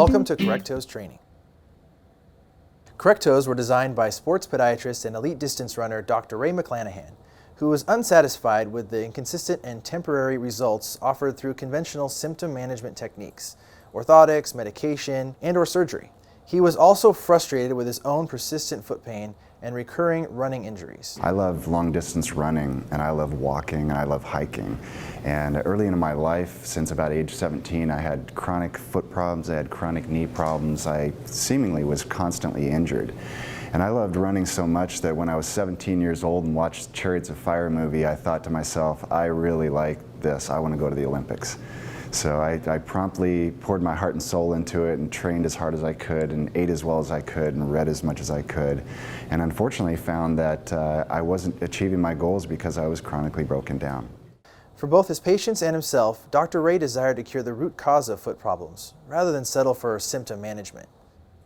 Welcome to Correct Toes Training. Correct Toes were designed by sports podiatrist and elite distance runner Dr. Ray McClanahan, who was unsatisfied with the inconsistent and temporary results offered through conventional symptom management techniques, orthotics, medication, and/or surgery. He was also frustrated with his own persistent foot pain and recurring running injuries. I love long distance running, and I love walking, and I love hiking. And early in my life, since about age 17, I had chronic foot problems, I had chronic knee problems, I seemingly was constantly injured. And I loved running so much that when I was 17 years old and watched Chariots of Fire movie, I thought to myself, I really like this, I want to go to the Olympics. So I promptly poured my heart and soul into it and trained as hard as I could and ate as well as I could and read as much as I could. And unfortunately found that I wasn't achieving my goals because I was chronically broken down. For both his patients and himself, Dr. Ray desired to cure the root cause of foot problems, rather than settle for symptom management.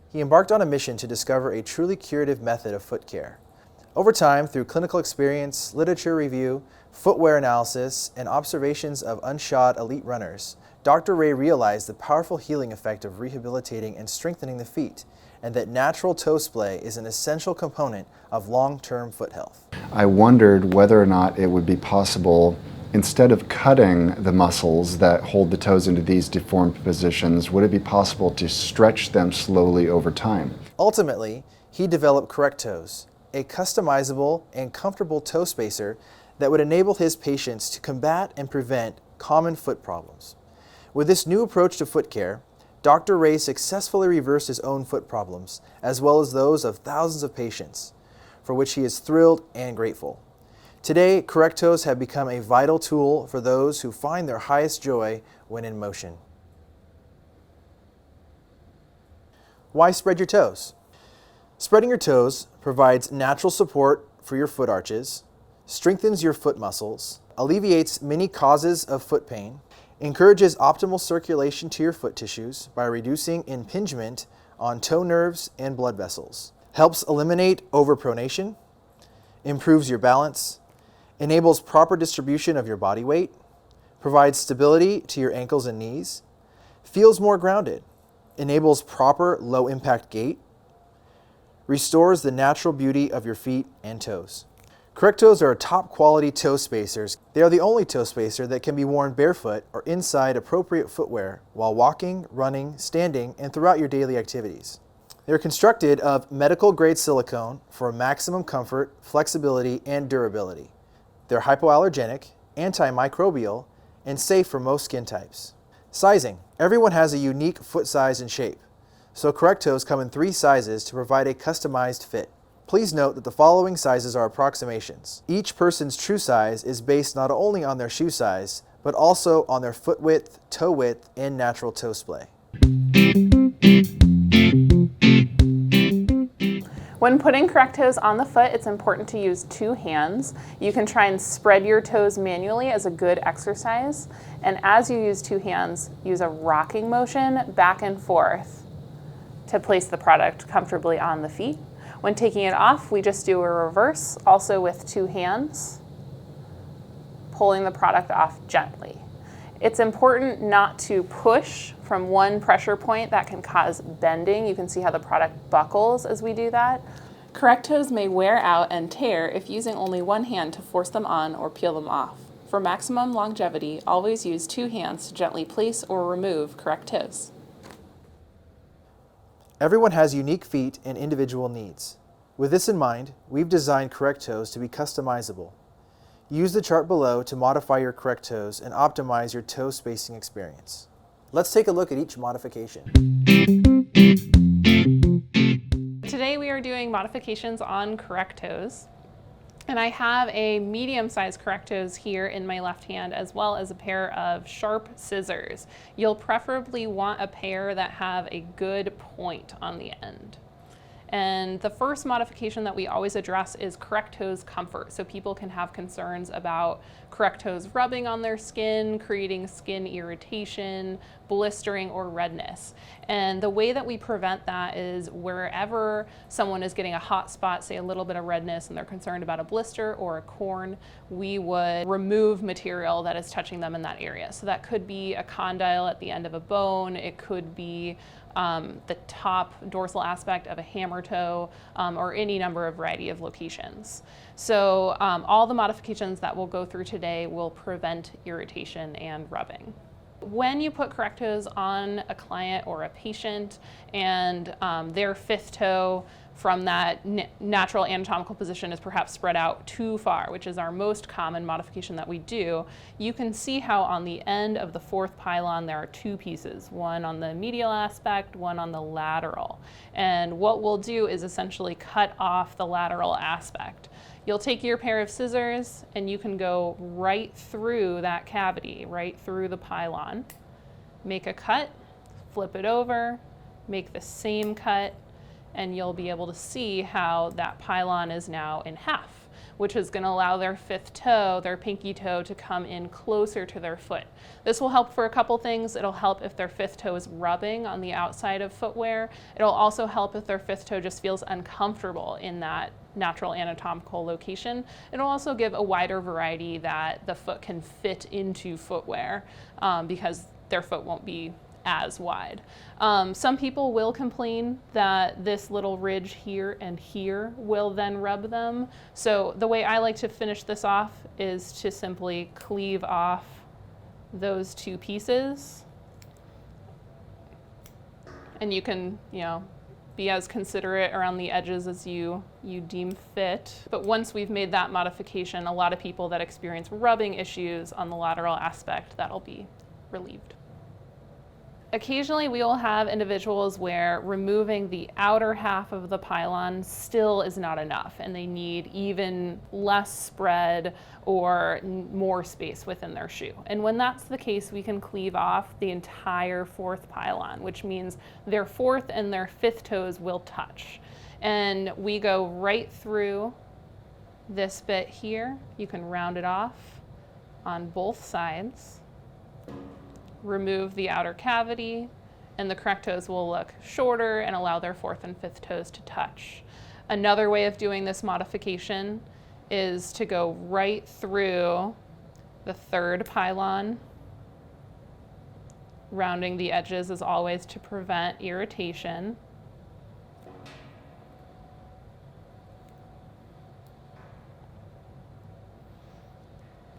He embarked on a mission to discover a truly curative method of foot care. Over time, through clinical experience, literature review, footwear analysis, and observations of unshod elite runners, Dr. Ray realized the powerful healing effect of rehabilitating and strengthening the feet, and that natural toe splay is an essential component of long-term foot health. I wondered whether or not it would be possible, instead of cutting the muscles that hold the toes into these deformed positions, would it be possible to stretch them slowly over time? Ultimately, he developed Correct Toes, a customizable and comfortable toe spacer that would enable his patients to combat and prevent common foot problems. With this new approach to foot care, Dr. Ray successfully reversed his own foot problems, as well as those of thousands of patients, for which he is thrilled and grateful. Today, Correct Toes have become a vital tool for those who find their highest joy when in motion. Why spread your toes? Spreading your toes provides natural support for your foot arches, strengthens your foot muscles, alleviates many causes of foot pain, encourages optimal circulation to your foot tissues by reducing impingement on toe nerves and blood vessels, helps eliminate overpronation, improves your balance, enables proper distribution of your body weight, provides stability to your ankles and knees, feels more grounded, enables proper low-impact gait, restores the natural beauty of your feet and toes. Correct Toes are top quality toe spacers. They are the only toe spacer that can be worn barefoot or inside appropriate footwear while walking, running, standing, and throughout your daily activities. They are constructed of medical grade silicone for maximum comfort, flexibility, and durability. They're hypoallergenic, antimicrobial, and safe for most skin types. Sizing. Everyone has a unique foot size and shape, so Correct Toes come in 3 sizes to provide a customized fit. Please note that the following sizes are approximations. Each person's true size is based not only on their shoe size, but also on their foot width, toe width, and natural toe splay. When putting Correct Toes on the foot, it's important to use 2 hands. You can try and spread your toes manually as a good exercise. And as you use 2 hands, use a rocking motion back and forth to place the product comfortably on the feet. When taking it off, we just do a reverse, also with 2 hands, pulling the product off gently. It's important not to push from one pressure point that can cause bending. You can see how the product buckles as we do that. Correct Toes may wear out and tear if using only one hand to force them on or peel them off. For maximum longevity, always use 2 hands to gently place or remove Correct Toes. Everyone has unique feet and individual needs. With this in mind, we've designed Correct Toes to be customizable. Use the chart below to modify your Correct Toes and optimize your toe spacing experience. Let's take a look at each modification. Today we are doing modifications on Correct Toes. And I have a medium-sized Correct Toes here in my left hand, as well as a pair of sharp scissors. You'll preferably want a pair that have a good point on the end. And the first modification that we always address is correct toes comfort. So people can have concerns about correct toes rubbing on their skin, creating skin irritation, blistering, or redness. And the way that we prevent that is wherever someone is getting a hot spot, say a little bit of redness, and they're concerned about a blister or a corn, we would remove material that is touching them in that area. So that could be a condyle at the end of a bone, it could be the top dorsal aspect of a hammer toe, or any number of variety of locations. So all the modifications that we'll go through today will prevent irritation and rubbing. When you put correct toes on a client or a patient and their fifth toe from that natural anatomical position is perhaps spread out too far, which is our most common modification that we do, you can see how on the end of the fourth pylon there are two pieces, one on the medial aspect, one on the lateral. And what we'll do is essentially cut off the lateral aspect. You'll take your pair of scissors and you can go right through that cavity, right through the pylon, make a cut, flip it over, make the same cut, and you'll be able to see how that pylon is now in half, which is going to allow their fifth toe, their pinky toe, to come in closer to their foot. This will help for a couple things. It'll help if their fifth toe is rubbing on the outside of footwear. It'll also help if their fifth toe just feels uncomfortable in that natural anatomical location. It'll also give a wider variety that the foot can fit into footwear because their foot won't be as wide. Some people will complain that this little ridge here and here will then rub them. So the way I like to finish this off is to simply cleave off those two pieces. And you can, be as considerate around the edges as you deem fit. But once we've made that modification, a lot of people that experience rubbing issues on the lateral aspect, that'll be relieved. Occasionally we will have individuals where removing the outer half of the pylon still is not enough and they need even less spread or more space within their shoe. And when that's the case, we can cleave off the entire fourth pylon, which means their fourth and their fifth toes will touch. And we go right through this bit here. You can round it off on both sides. Remove the outer cavity, and the correct toes will look shorter and allow their fourth and fifth toes to touch. Another way of doing this modification is to go right through the third pylon, rounding the edges as always to prevent irritation.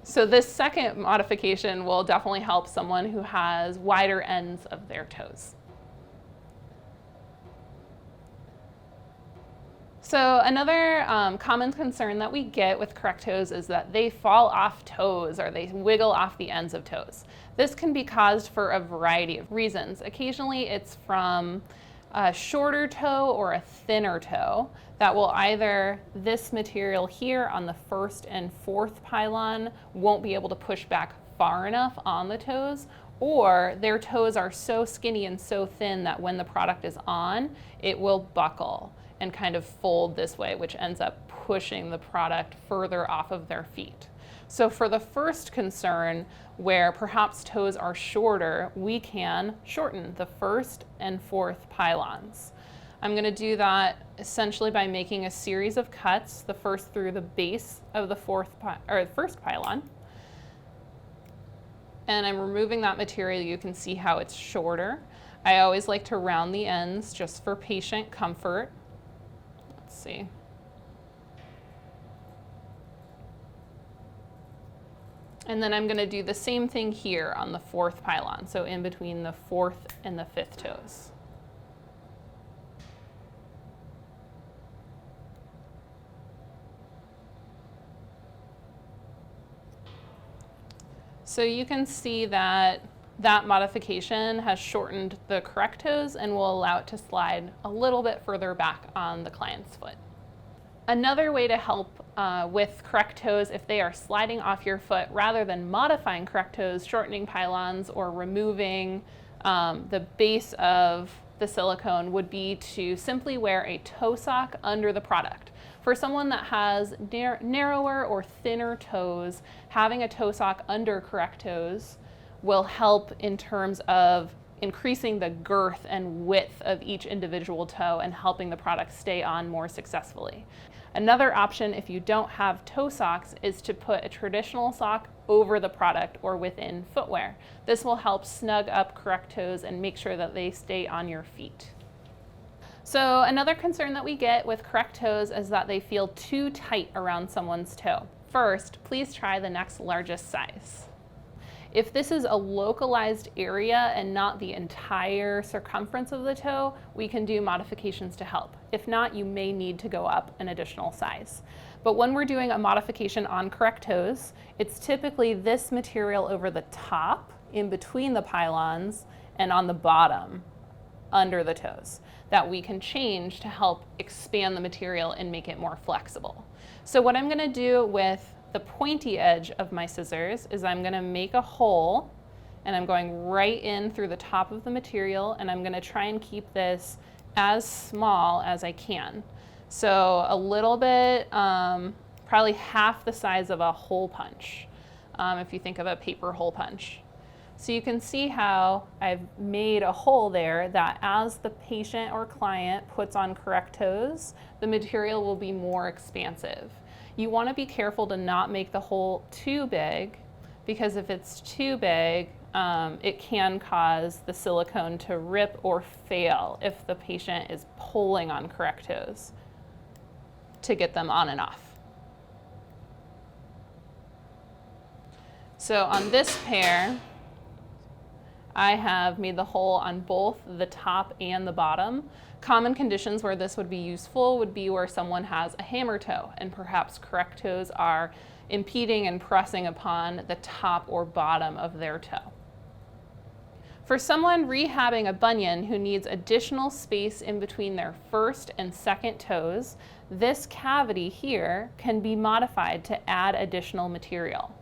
So this second modification will definitely help someone who has wider ends of their toes. So another common concern that we get with correct toes is that they fall off toes or they wiggle off the ends of toes. This can be caused for a variety of reasons. Occasionally it's from a shorter toe or a thinner toe that will either, this material here on the first and fourth pylon won't be able to push back far enough on the toes, or their toes are so skinny and so thin that when the product is on, it will buckle and kind of fold this way, which ends up pushing the product further off of their feet. So for the first concern, where perhaps toes are shorter, we can shorten the first and fourth pylons. I'm going to do that essentially by making a series of cuts, the first through the base of the first pylon. And I'm removing that material. You can see how it's shorter. I always like to round the ends just for patient comfort. Let's see. And then I'm going to do the same thing here on the fourth pylon, so in between the fourth and the fifth toes. So you can see that that modification has shortened the correct toes and will allow it to slide a little bit further back on the client's foot. Another way to help with correct toes if they are sliding off your foot, rather than modifying correct toes, shortening pylons, or removing the base of the silicone would be to simply wear a toe sock under the product. For someone that has narrower or thinner toes, having a toe sock under correct toes will help in terms of increasing the girth and width of each individual toe and helping the product stay on more successfully. Another option, if you don't have toe socks, is to put a traditional sock over the product or within footwear. This will help snug up correct toes and make sure that they stay on your feet. So another concern that we get with correct toes is that they feel too tight around someone's toe. First, please try the next largest size. If this is a localized area and not the entire circumference of the toe, we can do modifications to help. If not, you may need to go up an additional size. But when we're doing a modification on correct toes, it's typically this material over the top, in between the pylons, and on the bottom, under the toes, that we can change to help expand the material and make it more flexible. So what I'm gonna do with the pointy edge of my scissors is I'm gonna make a hole, and I'm going right in through the top of the material, and I'm gonna try and keep this as small as I can. So a little bit, probably half the size of a hole punch, if you think of a paper hole punch. So you can see how I've made a hole there that as the patient or client puts on correct toes, the material will be more expansive. You want to be careful to not make the hole too big, because if it's too big, it can cause the silicone to rip or fail if the patient is pulling on correct toes to get them on and off. So on this pair, I have made the hole on both the top and the bottom. Common conditions where this would be useful would be where someone has a hammer toe and perhaps correct toes are impeding and pressing upon the top or bottom of their toe. For someone rehabbing a bunion who needs additional space in between their first and second toes, this cavity here can be modified to add additional material.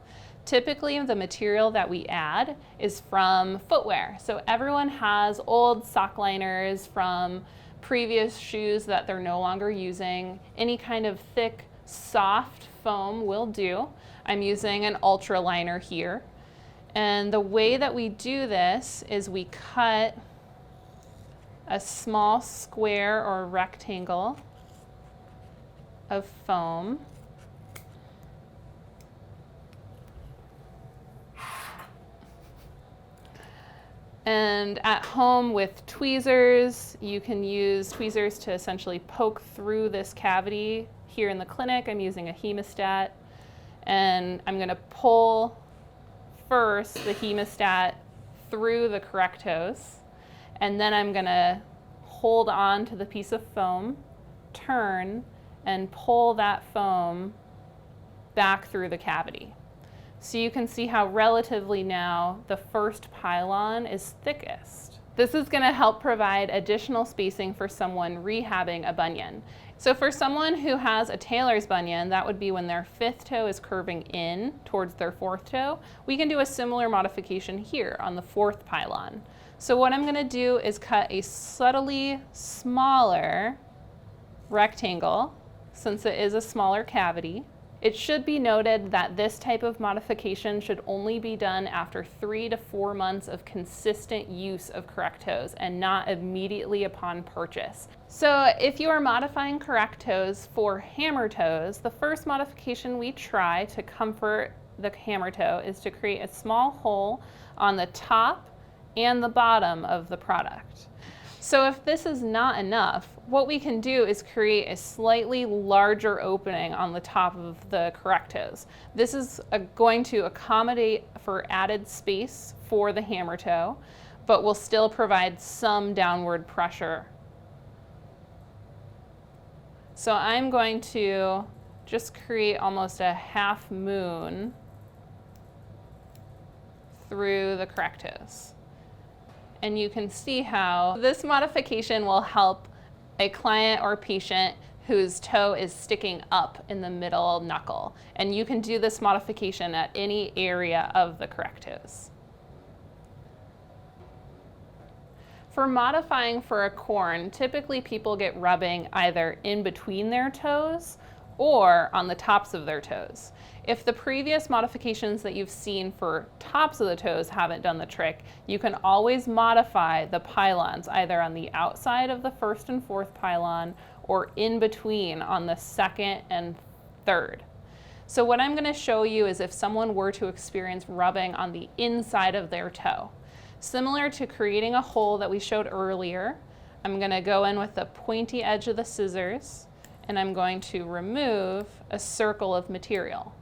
Typically, the material that we add is from footwear. So everyone has old sock liners from previous shoes that they're no longer using. Any kind of thick, soft foam will do. I'm using an ultra liner here. And the way that we do this is we cut a small square or rectangle of foam. And at home with tweezers, you can use tweezers to essentially poke through this cavity. Here in the clinic, I'm using a hemostat, and I'm gonna pull first the hemostat through the correct toes, and then I'm gonna hold on to the piece of foam, turn, and pull that foam back through the cavity. So you can see how relatively now the first pylon is thickest. This is going to help provide additional spacing for someone rehabbing a bunion. So for someone who has a tailor's bunion, that would be when their fifth toe is curving in towards their fourth toe. We can do a similar modification here on the fourth pylon. So what I'm going to do is cut a subtly smaller rectangle, since it is a smaller cavity. It should be noted that this type of modification should only be done after 3 to 4 months of consistent use of correct toes and not immediately upon purchase. So if you are modifying correct toes for hammer toes, the first modification we try to comfort the hammer toe is to create a small hole on the top and the bottom of the product. So if this is not enough, what we can do is create a slightly larger opening on the top of the correct toes. This is going to accommodate for added space for the hammer toe, but will still provide some downward pressure. So I'm going to just create almost a half moon through the correct toes. And you can see how this modification will help a client or patient whose toe is sticking up in the middle knuckle. And you can do this modification at any area of the correct toes. For modifying for a corn, typically people get rubbing either in between their toes or on the tops of their toes. If the previous modifications that you've seen for tops of the toes haven't done the trick, you can always modify the pylons either on the outside of the first and fourth pylon or in between on the second and third. So what I'm going to show you is if someone were to experience rubbing on the inside of their toe. Similar to creating a hole that we showed earlier, I'm going to go in with the pointy edge of the scissors and I'm going to remove a circle of material.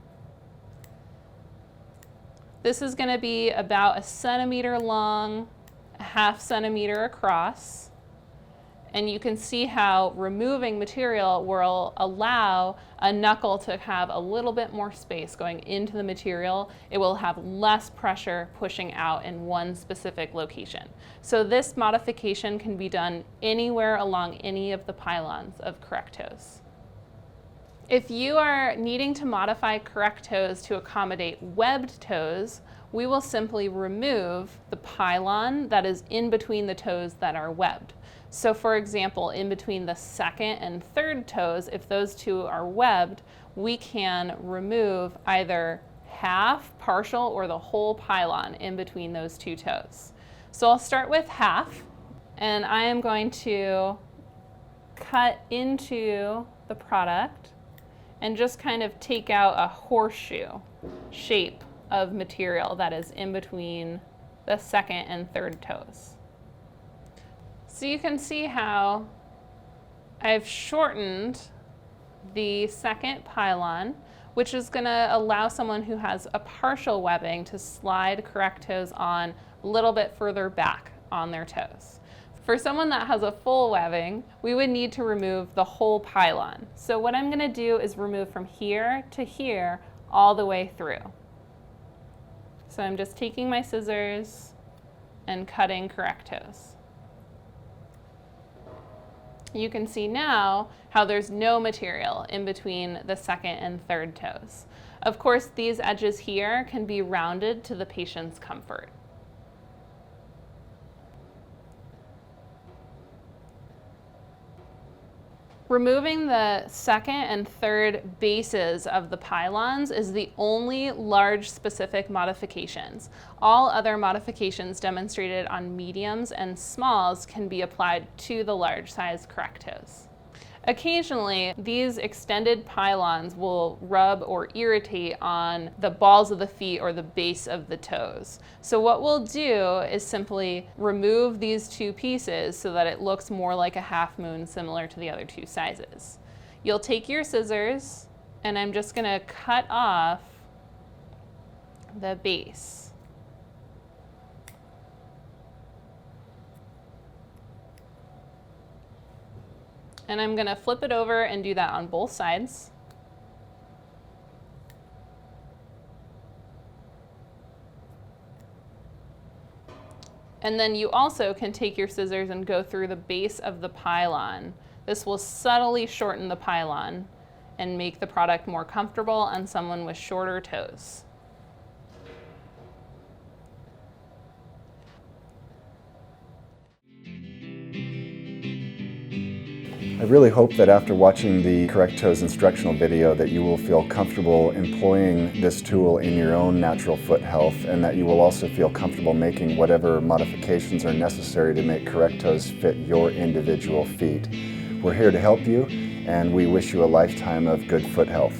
This is going to be about 1 centimeter long, 1/2 centimeter across. And you can see how removing material will allow a knuckle to have a little bit more space going into the material. It will have less pressure pushing out in one specific location. So this modification can be done anywhere along any of the pylons of correct toes. If you are needing to modify correct toes to accommodate webbed toes, we will simply remove the pylon that is in between the toes that are webbed. So for example, in between the second and third toes, if those two are webbed, we can remove either half, partial, or the whole pylon in between those two toes. So I'll start with half, and I am going to cut into the product and just kind of take out a horseshoe shape of material that is in between the second and third toes. So you can see how I've shortened the second pylon, which is going to allow someone who has a partial webbing to slide correct toes on a little bit further back on their toes. For someone that has a full webbing, we would need to remove the whole pylon. So what I'm going to do is remove from here to here all the way through. So I'm just taking my scissors and cutting correct toes. You can see now how there's no material in between the second and third toes. Of course, these edges here can be rounded to the patient's comfort. Removing the second and third bases of the pylons is the only large specific modifications. All other modifications demonstrated on mediums and smalls can be applied to the large size correct toes. Occasionally, these extended pylons will rub or irritate on the balls of the feet or the base of the toes. So what we'll do is simply remove these two pieces so that it looks more like a half moon, similar to the other two sizes. You'll take your scissors, and I'm just going to cut off the base. And I'm going to flip it over and do that on both sides. And then you also can take your scissors and go through the base of the pylon. This will subtly shorten the pylon and make the product more comfortable on someone with shorter toes. I really hope that after watching the Correct Toes instructional video that you will feel comfortable employing this tool in your own natural foot health, and that you will also feel comfortable making whatever modifications are necessary to make correct toes fit your individual feet. We're here to help you, and we wish you a lifetime of good foot health.